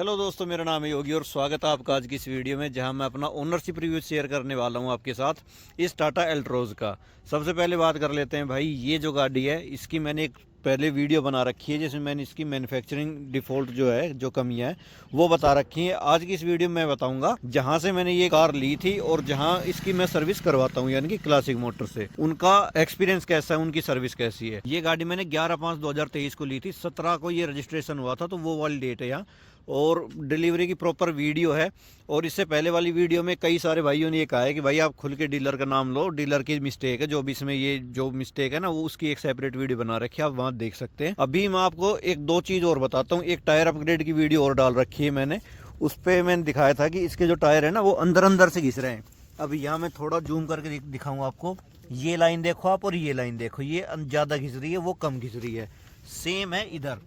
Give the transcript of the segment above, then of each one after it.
Hello दोस्तों, मेरा नाम है योगी और स्वागत है आपका आज की इस वीडियो में, जहां मैं अपना ओनरशिप रिव्यू शेयर करने वाला हूं आपके साथ इस टाटा एल्ट्रोज का। सबसे पहले बात कर लेते हैं भाई, ये जो गाड़ी है इसकी मैंने एक पहले वीडियो बना रखी है जिसमें मैंने इसकी मैन्युफैक्चरिंग डिफ़ॉल्ट जो है, जो कमियां हैं वो बता रखी हैं। आज की इस वीडियो में मैं बताऊंगा जहां से मैंने ये कार ली थी और जहां इसकी मैं सर्विस करवाता हूं, यानी कि क्लासिक मोटर से। उनका एक्सपीरियंस कैसा है, उनकी सर्विस कैसी है। ये गाड़ी मैंने 11/5/2023 को ली थी, 17 को ये रजिस्ट्रेशन हुआ था, तो वो वाली डेट है यहाँ। और डिलीवरी की प्रॉपर वीडियो है। और इससे पहले वाली वीडियो में कई सारे भाइयों ने ये कहा है कि भाई आप खुल के डीलर का नाम लो, डीलर की मिस्टेक है जो भी इसमें, ये जो मिस्टेक है ना वो उसकी एक सेपरेट वीडियो बना रखी है, आप वहाँ देख सकते हैं। अभी मैं आपको एक दो चीज़ और बताता हूँ। एक टायर अपग्रेड की वीडियो और डाल रखी है मैंने, उस पर मैंने दिखाया था कि इसके जो टायर है ना वो अंदर अंदर से घिस रहे हैं। अभी यहाँ मैं थोड़ा जूम करके दिखाऊँ आपको। ये लाइन देखो आप और ये लाइन देखो, ये ज़्यादा घिस रही है, वो कम घिस रही है। सेम है इधर,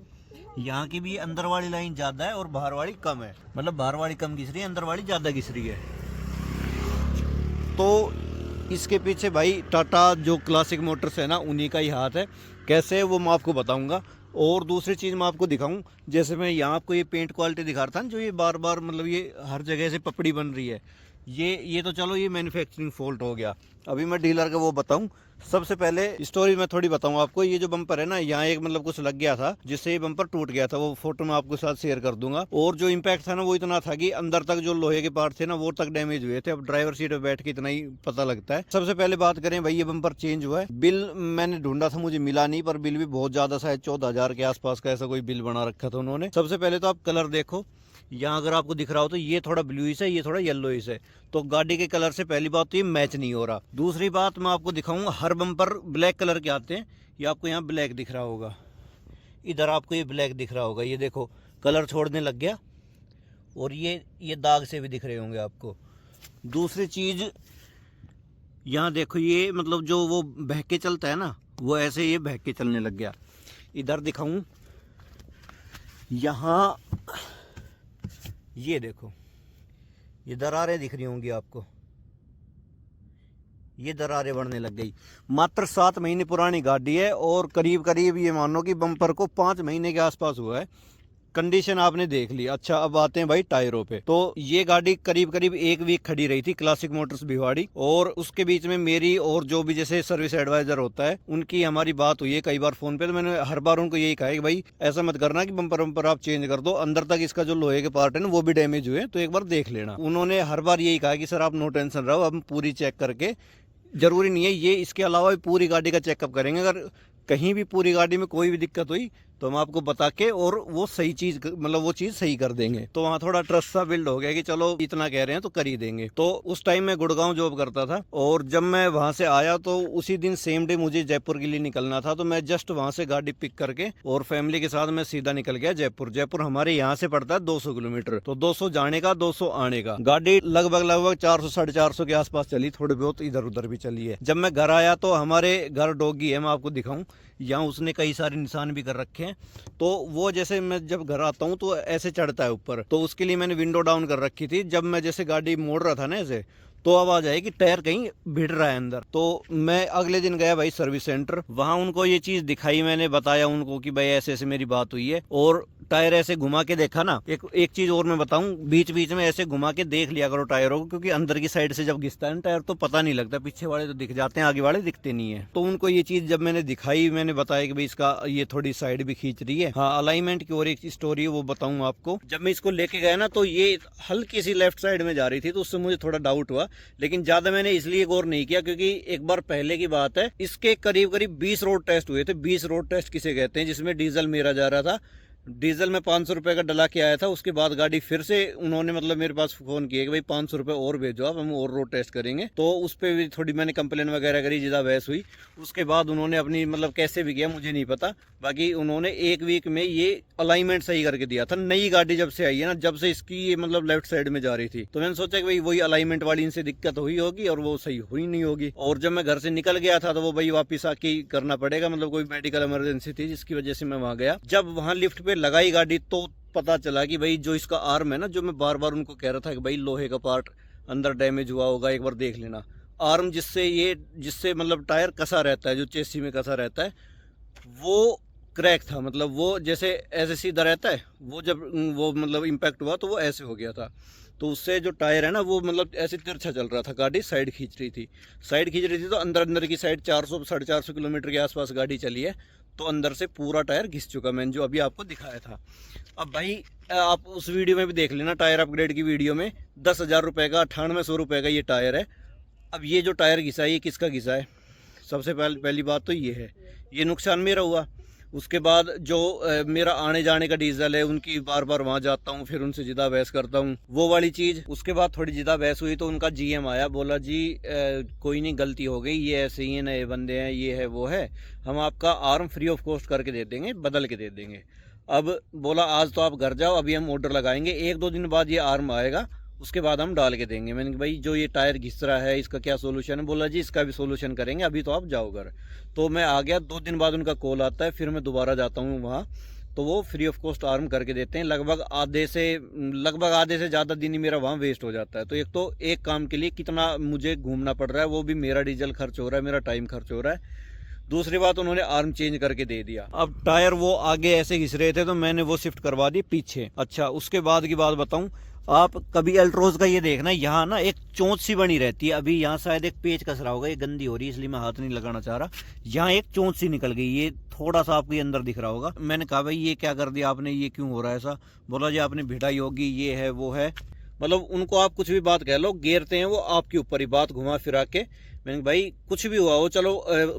यहाँ की भी अंदर वाली लाइन ज्यादा है और बाहर वाली कम है, मतलब बाहर वाली कम घिस रही है, अंदर वाली ज्यादा घिस रही है। तो इसके पीछे भाई टाटा जो क्लासिक मोटर्स है ना उन्हीं का ही हाथ है। कैसे वो मैं आपको बताऊंगा। और दूसरी चीज़ मैं आपको दिखाऊं, जैसे मैं यहाँ आपको ये पेंट क्वालिटी दिखा रहा था जो ये बार बार मतलब ये हर जगह से पपड़ी बन रही है, ये तो चलो ये मैन्युफैक्चरिंग फॉल्ट हो गया। अभी मैं डीलर का वो बताऊं। सबसे पहले स्टोरी मैं थोड़ी बताऊं आपको। ये जो बम्पर है ना, यहाँ एक मतलब कुछ लग गया था जिससे ये बम्पर टूट गया था, वो फोटो मैं आपके साथ शेयर कर दूंगा। और जो इम्पैक्ट था ना वो इतना था कि अंदर तक जो लोहे के पार्ट थे ना वो तक डैमेज हुए थे। अब ड्राइवर सीट पर बैठ के इतना ही पता लगता है। सबसे पहले बात करें भाई, ये बम्पर चेंज हुआ है। बिल मैंने ढूंढा था, मुझे मिला नहीं, पर बिल भी बहुत ज्यादा, शायद 14,000 के आसपास का ऐसा कोई बिल बना रखा था उन्होंने। सबसे पहले तो आप कलर देखो, यहाँ अगर आपको दिख रहा हो तो ये थोड़ा ब्लूइश है, ये थोड़ा येलोइश है। तो गाड़ी के कलर से पहली बात तो ये मैच नहीं हो रहा। दूसरी बात मैं आपको दिखाऊंगा, हर बम्पर ब्लैक कलर के आते हैं। ये आपको यहाँ ब्लैक दिख रहा होगा, इधर आपको ये ब्लैक दिख रहा होगा, ये देखो कलर छोड़ने लग गया। और ये दाग से भी दिख रहे होंगे आपको। दूसरी चीज़ यहाँ देखो, ये मतलब जो वो बहक के चलता है ना, वो ऐसे ये बहक के चलने लग गया। इधर दिखाऊं, यहाँ ये देखो, ये दरारें दिख रही होंगी आपको, ये दरारें बढ़ने लग गई। मात्र 7 महीने पुरानी गाड़ी है और करीब करीब ये मानो कि बम्पर को 5 महीने के आसपास हुआ है। कंडीशन आपने देख ली। अच्छा, अब आते हैं भाई टायरों पे। तो ये गाड़ी करीब करीब 1 वीक खड़ी रही थी क्लासिक मोटर्स भिवाड़ी, और उसके बीच में मेरी और जो भी जैसे सर्विस एडवाइजर होता है उनकी हमारी बात हुई है कई बार फोन पे। तो मैंने हर बार उनको यही कहा कि भाई ऐसा मत करना कि बम्पर आप चेंज कर दो, अंदर तक इसका जो लोहे के पार्ट है ना वो भी डैमेज हुए, तो एक बार देख लेना। उन्होंने हर बार यही कहा कि सर आप नो टेंशन रहो, हम पूरी चेक करके, जरूरी नहीं है ये, इसके अलावा भी पूरी गाड़ी का चेकअप करेंगे। अगर कहीं भी पूरी गाड़ी में कोई भी दिक्कत हुई तो हम आपको बता के और वो सही चीज, मतलब वो चीज सही कर देंगे। तो वहाँ थोड़ा ट्रस्ट सा बिल्ड हो गया कि चलो इतना कह रहे हैं तो कर ही देंगे। तो उस टाइम मैं गुड़गांव जॉब करता था, और जब मैं वहाँ से आया तो उसी दिन सेम डे मुझे जयपुर के लिए निकलना था। तो मैं जस्ट वहाँ से गाड़ी पिक करके और फैमिली के साथ मैं सीधा निकल गया जयपुर। जयपुर हमारे यहाँ से पड़ता है 200 किलोमीटर, तो 200 जाने का 200 आने का। गाड़ी लगभग 400 450 के आसपास चली, थोड़ी बहुत इधर उधर भी चली है। जब मैं घर आया तो हमारे घर डॉगी है, मैं आपको दिखाऊं, यहाँ उसने कई सारे निशान भी कर रखे हैं। तो वो जैसे मैं जब घर आता हूँ तो ऐसे चढ़ता है ऊपर, तो उसके लिए मैंने विंडो डाउन कर रखी थी। जब मैं जैसे गाड़ी मोड़ रहा था ना ऐसे, तो आवाज आई कि टायर कहीं भिड़ रहा है अंदर। तो मैं अगले दिन गया भाई सर्विस सेंटर, वहां उनको ये चीज दिखाई, मैंने बताया उनको कि भाई ऐसे ऐसे मेरी बात हुई है। और टायर ऐसे घुमा के देखा ना, एक चीज और मैं बताऊं, बीच बीच में ऐसे घुमा के देख लिया करो टायरों को, क्योंकि अंदर की साइड से जब घिसता है ना टायर तो पता नहीं लगता, पीछे वाले तो दिख जाते हैं, आगे वाले दिखते नहीं है। तो उनको ये चीज जब मैंने दिखाई, मैंने बताया कि भाई इसका ये थोड़ी साइड भी खींच रही है। हाँ, अलाइनमेंट की और एक स्टोरी वो बताऊं आपको। जब मैं इसको लेके गया ना तो ये हल्की सी लेफ्ट साइड में जा रही थी, तो उससे मुझे थोड़ा डाउट हुआ, लेकिन ज्यादा मैंने इसलिए गौर नहीं किया क्योंकि एक बार पहले की बात है, इसके करीब करीब 20 रोड टेस्ट हुए थे। 20 रोड टेस्ट किसे कहते हैं, जिसमें डीजल मेरा जा रहा था। डीजल में 500 रुपये का डला के आया था। उसके बाद गाड़ी फिर से उन्होंने मतलब मेरे पास फोन किया कि भाई 500 रुपये और भेजो आप, हम और रोड टेस्ट करेंगे। तो उस पर भी थोड़ी मैंने कंप्लेन वगैरह करी, ज़्यादा बहस हुई। उसके बाद उन्होंने अपनी मतलब कैसे भी किया मुझे नहीं पता, बाकी उन्होंने 1 वीक में ये अलाइनमेंट सही करके दिया था। नई गाड़ी जब से आई है ना, जब से इसकी ये मतलब लेफ्ट साइड में जा रही थी, तो मैंने सोचा कि भाई वही अलाइनमेंट वाली इनसे दिक्कत हुई होगी और वो सही हुई नहीं होगी। और जब मैं घर से निकल गया था तो वो भाई वापिस आके करना पड़ेगा, मतलब कोई मेडिकल इमरजेंसी थी जिसकी वजह से मैं वहाँ गया। जब वहाँ लिफ्ट पे लगाई गाड़ी तो पता चला कि भाई जो इसका आर्म है ना, जो मैं बार बार उनको कह रहा था कि भाई लोहे का पार्ट अंदर डैमेज हुआ होगा, एक बार देख लेना। आर्म जिससे मतलब टायर कसा रहता है, जो चेसी में कसा रहता है, वो क्रैक था, मतलब वो जैसे ऐसे सीधा रहता है, वो जब वो मतलब इम्पैक्ट हुआ तो वो ऐसे हो गया था। तो उससे जो टायर है ना वो मतलब ऐसे तिरछा चल रहा था, गाड़ी साइड खींच रही थी। साइड खींच रही थी तो अंदर अंदर की साइड 400 450 किलोमीटर के आसपास गाड़ी चली है, तो अंदर से पूरा टायर घिस चुका, मैंने जो अभी आपको दिखाया था। अब भाई आप उस वीडियो में भी देख लेना, टायर अपग्रेड की वीडियो में 10,000 रुपये का 9800 रुपये का ये टायर है। अब ये जो टायर घिसा है ये किसका घिसा है? सबसे पहली बात तो ये है, ये नुकसान मेरा हुआ। उसके बाद जो मेरा आने जाने का डीजल है, उनकी बार बार वहाँ जाता हूँ, फिर उनसे जिदा बहस करता हूँ, वो वाली चीज़। उसके बाद थोड़ी जिदा बहस हुई तो उनका जीएम आया, बोला जी कोई नहीं, गलती हो गई, ये ऐसे ही है, नए बंदे हैं, ये है वो है, हम आपका आर्म फ्री ऑफ कॉस्ट करके दे देंगे, बदल के दे देंगे। अब बोला आज तो आप घर जाओ, अभी हम ऑर्डर लगाएंगे, 1-2 दिन बाद ये आर्म आएगा, उसके बाद हम डाल के देंगे। मैंने कहा भाई जो ये टायर घिस रहा है इसका क्या सोल्यूशन है? बोला जी इसका भी सोल्यूशन करेंगे, अभी तो आप जाओ घर। तो मैं आ गया, 2 दिन बाद उनका कॉल आता है, फिर मैं दोबारा जाता हूँ वहाँ, तो वो फ्री ऑफ कॉस्ट आर्म करके देते हैं। लगभग आधे से ज़्यादा दिन ही मेरा वहाँ वेस्ट हो जाता है। तो एक तो एक काम के लिए कितना मुझे घूमना पड़ रहा है, वो भी मेरा डीजल खर्च हो रहा है, मेरा टाइम खर्च हो रहा है। दूसरी बात, उन्होंने आर्म चेंज करके दे दिया। अब टायर वो आगे ऐसे घिस रहे थे तो मैंने वो शिफ्ट करवा दी पीछे। अच्छा, उसके बाद की बात बताऊं, आप कभी अल्ट्रोज का ये देखना, यहाँ ना एक चोंच सी बनी रहती है, अभी यहाँ शायद एक पेच कसरा होगा, ये गंदी हो रही है इसलिए मैं हाथ नहीं लगाना चाह रहा, यहाँ एक चोंच सी निकल गई, ये थोड़ा सा आपके अंदर दिख रहा होगा। मैंने कहा भाई ये क्या कर दिया आपने, ये क्यों हो रहा है ऐसा? बोला जी आपने भिड़ाई होगी, ये है वो है। मतलब उनको आप कुछ भी बात कह लो, घेरते हैं वो आपके ऊपर ही बात घुमा फिरा के। मैंने भाई कुछ भी हुआ हो, चलो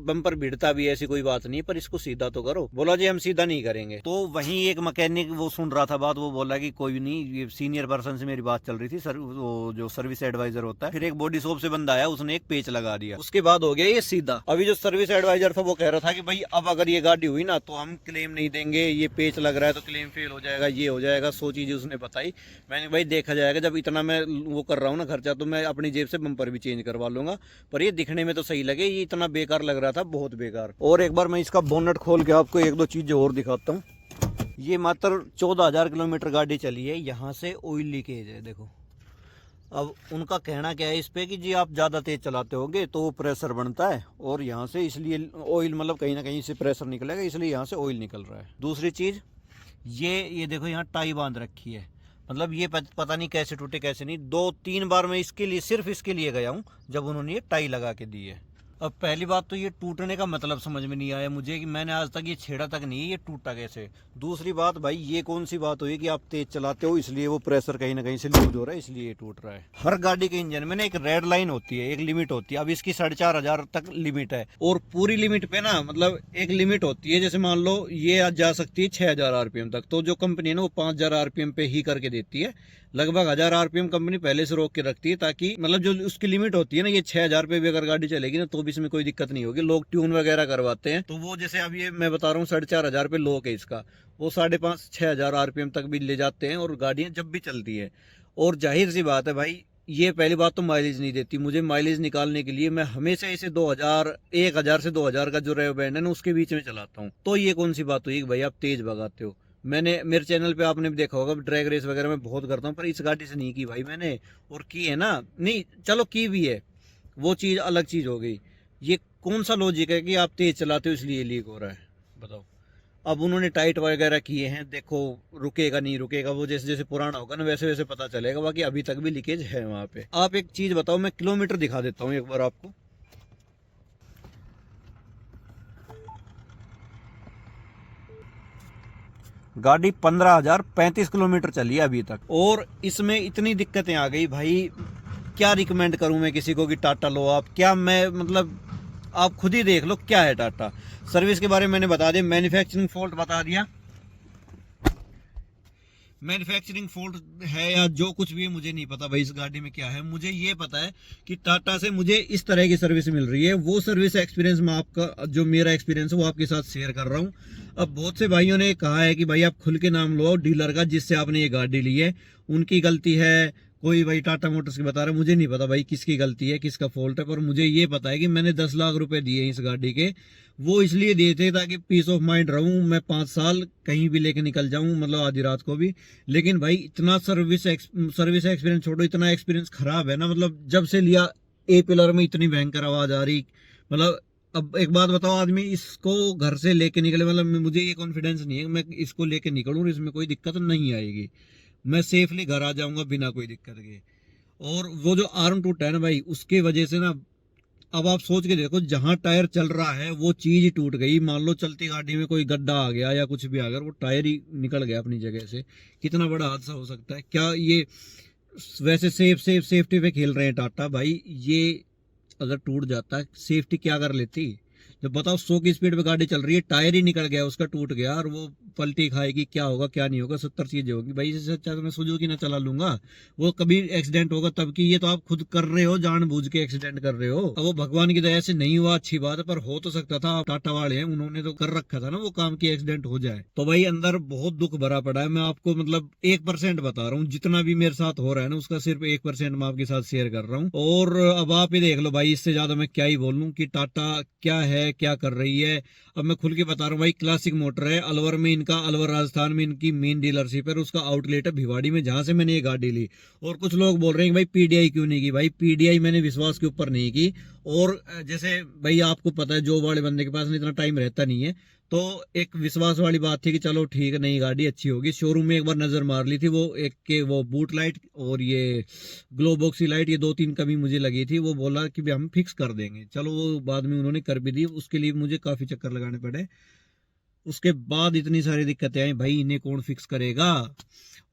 बम्पर भिड़ता भी है, ऐसी कोई बात नहीं, पर इसको सीधा तो करो। बोला जी हम सीधा नहीं करेंगे। तो वहीं एक मैकेनिक वो सुन रहा था बात, वो बोला कि कोई नहीं, ये सीनियर पर्सन से मेरी बात चल रही थी सर, वो जो सर्विस एडवाइजर होता है। फिर एक बॉडी शॉप से बंदा आया, उसने एक पेच लगा दिया, उसके बाद हो गया ये सीधा। अभी जो सर्विस एडवाइजर था वो कह रहा था कि भाई अब अगर ये गाड़ी हुई ना तो हम क्लेम नहीं देंगे, ये पेच लग रहा है तो क्लेम फेल हो जाएगा, ये हो जाएगा, 100 चीजें उसने बताई। मैंने भाई देखा जाएगा, जब इतना मैं वो कर रहा हूँ ना खर्चा, तो मैं अपनी जेब से बम्पर भी चेंज करवा लूंगा, पर ये दिखने में तो सही लगे, ये इतना बेकार लग रहा था, बहुत बेकार। और एक बार मैं इसका बोनट खोल के आपको 1-2 चीजें और दिखाता हूँ। ये मात्र 14,000 किलोमीटर गाड़ी चली है, यहाँ से ऑयल लीकेज है, देखो। अब उनका कहना क्या है इस पे कि जी आप ज़्यादा तेज चलाते होगे तो प्रेशर बनता है, और यहाँ से इसलिए ऑयल, मतलब कहीं ना कहीं से प्रेशर निकलेगा, इसलिए यहाँ से ऑयल निकल रहा है। दूसरी चीज़, ये देखो यहाँ टाई बांध रखी है, मतलब ये पता नहीं कैसे टूटे कैसे नहीं। 2-3 बार मैं इसके लिए, सिर्फ इसके लिए गया हूँ जब उन्होंने ये टाई लगा के दी है। अब पहली बात तो ये टूटने का मतलब समझ में नहीं आया मुझे, कि मैंने आज तक ये छेड़ा तक नहीं है, ये टूटा कैसे। दूसरी बात, भाई ये कौन सी बात हुई कि आप तेज चलाते हो इसलिए वो प्रेशर कहीं ना कहीं से लूज हो रहा है, इसलिए ये टूट रहा है। हर गाड़ी के इंजन में ना एक रेड लाइन होती है, एक लिमिट होती है। अब इसकी 4,500 तक लिमिट है, और पूरी लिमिट पे ना मतलब एक लिमिट होती है, जैसे मान लो ये आज जा सकती है 6,000 आरपीएम तक, तो जो कंपनी है ना वो 5,000 आरपीएम पे ही करके देती है। लगभग 1,000 आरपीएम कंपनी पहले से रोक के रखती है, ताकि मतलब जो उसकी लिमिट होती है ना, ये 6,000 पे भी अगर गाड़ी चलेगी ना तो भी इसमें कोई दिक्कत नहीं होगी। लोग ट्यून वगैरह करवाते हैं, तो वो जैसे अब ये मैं बता रहा हूँ 4,500 पे लोक है इसका, वो 5,500-6,000 आरपीएम तक भी ले जाते हैं, और गाड़ियां जब भी चलती है। और जाहिर सी बात है भाई, ये पहली बात तो माइलेज नहीं देती। मुझे माइलेज निकालने के लिए मैं हमेशा इसे 1,000 से 2,000 का जो रेव बैंड है ना उसके बीच में चलाता हूँ। तो ये कौन सी बात हुई कि भाई आप तेज भगाते हो? मैंने मेरे चैनल पे आपने भी देखा होगा, ड्रैग रेस वगैरह मैं बहुत करता हूँ, पर इस गाड़ी से नहीं की भाई मैंने। और की है ना, नहीं चलो की भी है, वो चीज़ अलग चीज़ हो गई। ये कौन सा लॉजिक है कि आप तेज चलाते हो इसलिए लीक हो रहा है, बताओ। अब उन्होंने टाइट वगैरह किए हैं, देखो रुकेगा नहीं रुकेगा, वो जैसे जैसे पुराना होगा ना वैसे वैसे पता चलेगा। बाकी अभी तक भी लीकेज है वहाँ पे। आप एक चीज़ बताओ, मैं किलोमीटर दिखा देता हूँ एक बार आपको। गाड़ी 15,035 किलोमीटर चली है अभी तक, और इसमें इतनी दिक्कतें आ गई भाई, क्या रिकमेंड करूं मैं किसी को कि टाटा लो आप। क्या मैं मतलब, आप खुद ही देख लो क्या है टाटा। सर्विस के बारे में मैंने बता दिया, मैन्युफैक्चरिंग फॉल्ट बता दिया, मैन्युफैक्चरिंग फॉल्ट है या जो कुछ भी है मुझे नहीं पता भाई इस गाड़ी में क्या है। मुझे ये पता है कि टाटा से मुझे इस तरह की सर्विस मिल रही है। वो सर्विस एक्सपीरियंस मैं आपका, जो मेरा एक्सपीरियंस है वो आपके साथ शेयर कर रहा हूँ। अब बहुत से भाइयों ने कहा है कि भाई आप खुल के नाम लो डीलर का जिससे आपने ये गाड़ी ली है, उनकी गलती है। कोई भाई टाटा मोटर्स की बता रहा है, मुझे नहीं पता भाई किसकी गलती है किसका फॉल्ट है, पर मुझे ये पता है कि मैंने 10 लाख रुपए दिए इस गाड़ी के। वो इसलिए दिए थे ताकि पीस ऑफ माइंड रहूं, मैं 5 साल कहीं भी लेके निकल जाऊं, मतलब आधी रात को भी। लेकिन भाई इतना सर्विस एक्सपीरियंस छोड़ो, इतना एक्सपीरियंस खराब है ना, मतलब जब से लिया ए पिलर में इतनी भयंकर आवाज आ रही, मतलब अब एक बात बताओ, आदमी इसको घर से लेके निकले, मतलब मुझे ये कॉन्फिडेंस नहीं है कि मैं इसको लेके निकलूँ, इसमें कोई दिक्कत नहीं आएगी, मैं सेफली घर आ जाऊंगा बिना कोई दिक्कत के। और वो जो आर्म टूट है ना भाई, उसके वजह से ना, अब आप सोच के देखो, जहां टायर चल रहा है वो चीज ही टूट गई। मान लो चलती गाड़ी में कोई गड्ढा आ गया या कुछ भी आ गया, वो टायर ही निकल गया अपनी जगह से, कितना बड़ा हादसा हो सकता है। क्या ये वैसे सेफ्टी पे खेल रहे हैं टाटा भाई? ये अगर टूट जाता, सेफ्टी क्या कर लेती? जब बताओ 100 की स्पीड पे गाड़ी चल रही है, टायर ही निकल गया उसका, टूट गया, और वो पलटी खाएगी, क्या होगा क्या नहीं होगा, 70 चीजें होगी भाई। इससे अच्छा तो मैं सुजुकी ना चला लूंगा, वो कभी एक्सीडेंट होगा तब की, ये तो आप खुद कर रहे हो, जानबूझ के एक्सीडेंट कर रहे हो। अब वो भगवान की दया से नहीं हुआ, अच्छी बात है, पर हो तो सकता था। टाटा वाले हैं, उन्होंने तो कर रखा था ना वो काम की एक्सीडेंट हो जाए। तो भाई अंदर बहुत दुख भरा पड़ा है। मैं आपको मतलब 1% बता रहा हूँ, जितना भी मेरे साथ हो रहा है ना, उसका सिर्फ 1% मैं आपके साथ शेयर कर रहा हूँ। और अब आप ही देख लो भाई, इससे ज्यादा मैं क्या ही बोलूं कि टाटा क्या है, क्या कर रही है। अब मैं खुल के बता रहा हूँ भाई, क्लासिक मोटर है अलवर में, इनका अलवर राजस्थान में इनकी मेन डीलरशिप है, उसका आउटलेट है भिवाड़ी में, जहां से मैंने ये गाड़ी ली। और कुछ लोग बोल रहे हैं कि भाई पीडीआई क्यों नहीं की? भाई पीडीआई मैंने विश्वास के ऊपर नहीं की। और जैसे भाई आपको पता है, जॉब वाले बंदे के पास इतना टाइम रहता नहीं है, तो एक विश्वास वाली बात थी कि चलो ठीक है, नई गाड़ी अच्छी होगी। शोरूम में एक बार नजर मार ली थी, वो एक के वो बूट लाइट और ये ग्लो बॉक्सी लाइट, ये 2-3 कमी मुझे लगी थी। वो बोला कि हम फिक्स कर देंगे, चलो वो बाद में उन्होंने कर भी दी। उसके लिए मुझे काफी चक्कर लगाने पड़े, उसके बाद इतनी सारी दिक्कतें आई भाई, इन्हें कौन फिक्स करेगा।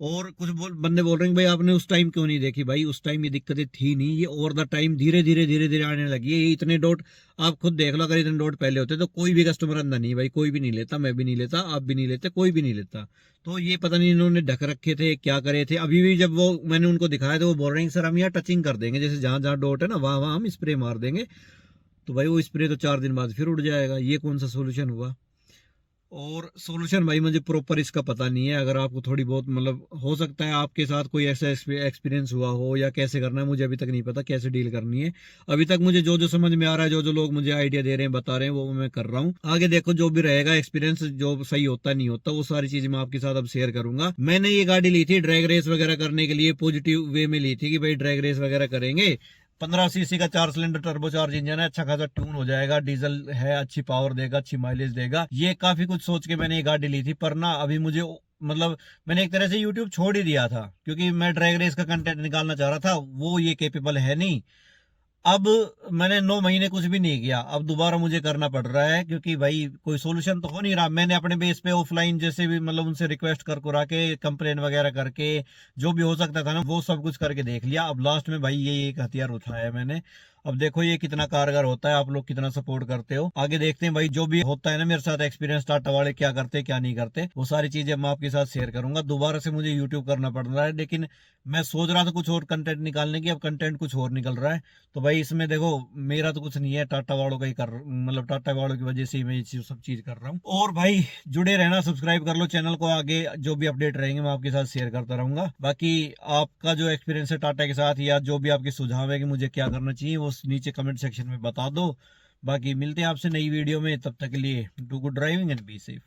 और कुछ बंदे बोल रहे हैं भाई आपने उस टाइम क्यों नहीं देखी? भाई उस टाइम ये दिक्कतें थी नहीं, ये ओवर द टाइम धीरे धीरे आने लगी है। ये इतने डॉट आप खुद देख लो, अगर इतने डॉट पहले होते तो कोई भी कस्टमर अंदर नहीं, भाई कोई भी नहीं लेता, मैं भी नहीं लेता, आप भी नहीं लेते, कोई भी नहीं लेता। तो ये पता नहीं इन्होंने ढक रखे थे, क्या करे थे। अभी भी जब वो मैंने उनको दिखाया तो वो बोल रहे हैं सर हम यहाँ टचिंग कर देंगे, जैसे जहां जहां डॉट है ना वहां वहां हम स्प्रे मार देंगे। तो भाई वो स्प्रे तो 4 दिन बाद फिर उड़ जाएगा, ये कौन सा सोल्यूशन हुआ? और सॉल्यूशन भाई मुझे प्रॉपर इसका पता नहीं है। अगर आपको थोड़ी बहुत मतलब हो सकता है आपके साथ कोई ऐसा एक्सपीरियंस हुआ हो, या कैसे करना है, मुझे अभी तक नहीं पता कैसे डील करनी है। अभी तक मुझे जो जो समझ में आ रहा है, जो जो लोग मुझे आइडिया दे रहे हैं, बता रहे हैं, वो मैं कर रहा हूँ। आगे देखो जो भी रहेगा एक्सपीरियंस, जो सही होता नहीं होता, वो सारी चीजें मैं आपके साथ अब शेयर करूंगा। मैंने ये गाड़ी ली थी ड्रैग रेस वगैरह करने के लिए, पॉजिटिव वे में ली थी कि भाई ड्रैग रेस वगैरह करेंगे। 15 सीसी का 4 सिलेंडर टर्बोचार्ज इंजन है, अच्छा खासा ट्यून हो जाएगा, डीजल है, अच्छी पावर देगा, अच्छी माइलेज देगा। ये काफी कुछ सोच के मैंने ये गाड़ी ली थी। पर ना अभी मुझे मतलब मैंने एक तरह से यूट्यूब छोड़ ही दिया था, क्योंकि मैं ड्रैग रेस का कंटेंट निकालना चाह रहा था, वो ये कैपेबल है नहीं। अब मैंने 9 महीने कुछ भी नहीं किया, अब दोबारा मुझे करना पड़ रहा है, क्योंकि भाई कोई सोल्यूशन तो हो नहीं रहा। मैंने अपने बेस पे ऑफलाइन जैसे भी मतलब उनसे रिक्वेस्ट कर करा के, कंप्लेन वगैरह करके, जो भी हो सकता था ना वो सब कुछ करके देख लिया। अब लास्ट में भाई ये एक हथियार उठाया है मैंने। अब देखो ये कितना कारगर होता है, आप लोग कितना सपोर्ट करते हो। आगे देखते हैं भाई, जो भी होता है ना मेरे साथ एक्सपीरियंस, टाटा वाले क्या करते क्या नहीं करते, वो सारी चीजें मैं आपके साथ शेयर करूंगा। दोबारा से मुझे यूट्यूब करना पड़ रहा है, लेकिन मैं सोच रहा था कुछ और कंटेंट निकालने की, अब कंटेंट कुछ और निकल रहा है। तो भाई इसमें देखो मेरा तो कुछ नहीं है, टाटा वालों का ही कर, मतलब टाटा वालों की वजह से ही मैं ये सब चीज कर रहा हूँ। और भाई जुड़े रहना, सब्सक्राइब कर लो चैनल को, आगे जो भी अपडेट रहेंगे मैं आपके साथ शेयर करता रहूंगा। बाकी आपका जो एक्सपीरियंस है टाटा के साथ, या जो भी आपके सुझाव है कि मुझे क्या करना चाहिए, वो नीचे कमेंट सेक्शन में बता दो। बाकी मिलते हैं आपसे नई वीडियो में, तब तक के लिए do good driving and be safe.